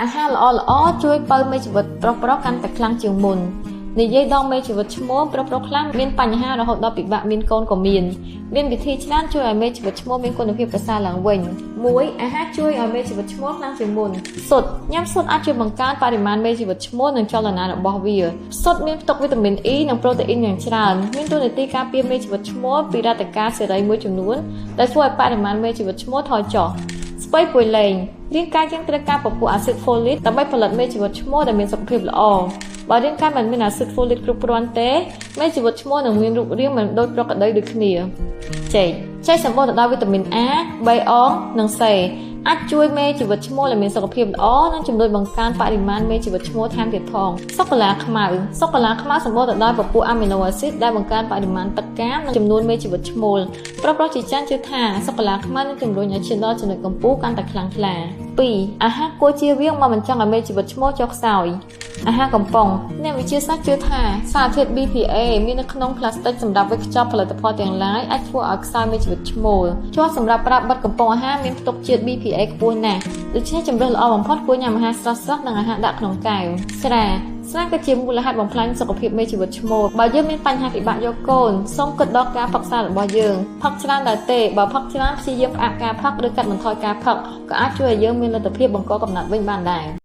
អាហារល្អៗជួយបើមេជីវិតប្រុសៗកាន់តែខ្លាំងជាងមុននិយាយដល់មេជីវិតឈ្មោះប្រុសៗខ្លាំងមានបញ្ហារហូតដល់ពិបាកមានកូនក៏មានវិធីច្រើនជួយឲ្យមេជីវិតឈ្មោះមានគុណភាពប្រសើរឡើងវិញ1អាហារជួយឲ្យមេជីវិតឈ្មោះខ្លាំងជាងមុនស៊ុតញ៉ាំស៊ុតអាចជួយបង្កើនបរិមាណមេជីវិតឈ្មោះនិងចលនារបស់វាស៊ុតមានផ្ទុកវីតាមីន E និងប្រូតេអ៊ីនយ៉ាងច្រើនមានតួនាទីការពារមេជីវិតឈ្មោះពីរ៉ាតកាសេរីមួយចំនួនដែលធ្វើឲ្យបរិមាណមេជីវិតឈ្មោះថយចុះស្ពៃពួយលេងរាងកាយយើងត្រូវការពពុះអាស៊ីតហ្វូលីកដើម្បីផលិតមេជីវិតឈ្មោះដែលមានសុខភាពល្អបើរាងកាយមិនមានអាស៊ីតហ្វូលីកគ្រប់គ្រាន់ទេមេជីវិតឈ្មោះនឹងមានរូបរាងមិនដូចប្រក្រតីដូចគ្នាចេកសម្បូរទៅដោយវីតាមីន A, B អងនិង C អាចជួយមេជីវិតឈ្មោះឲ្យមានសុខភាពល្អនិងជំនួយបង្កើនបរិមាណមេជីវិតឈ្មោះថែមទៀតផងសូកូឡាខ្មៅសម្បូរទៅដោយពពុះអាមីណូអាស៊ីតដែលបង្កើនបរិមាណទឹកកាមនិងចំនួនមេជីវិតឈ្មោលប្រុសៗជាច្រើនជឿថាសូកូឡាខ្មៅនឹងជំរុញឲ្យឈាមដល់ចំណុចកម្ពស់កាន់តែខ្លាំងក្លា2អាហារគួរជៀសវាងមកបញ្ចង់ឲ្យមេជីវិតឈ្មោះចុះខ្សោយអាហារកំប៉ុងអ្នកវិទ្យាសាស្ត្រជឿថាសារធាតុ BPA មាននៅក្នុងផ្លាស្ទិកសម្រាប់វេចខ្ចប់ផលិតផលទាំងឡាយអាចធ្វើឲ្យខ្សោយមេជីវិតឈ្មោលជាប់សម្រាប់ប្រើបិទកំប៉ុងអាហារមានផ្ទុកជាតិ BPA ខ្ពស់ណាស់ដូច្នេះជម្រើសល្អបំផុតគួរញ៉ាំអាហារស្រស់ៗនិងអាហារដាក់ក្នុងកែវស្រាគឺជាមូលហេតុបំផ្លាញសុខភាពមេជីវិតឈ្មោលបើយើងមានបញ្ហាពិបាកយកកូនសូមគិតដល់ការផឹកសាររបស់យើងផឹកច្រើនដែរទេបើផឹកច្រើនព្យាយាមផ្អាកការផឹកឬកាត់បន្ថយការផឹកក៏អាចជួយឲ្យយើងមានលទ្ធភាពបង្កកំណត់វិញបានដែរ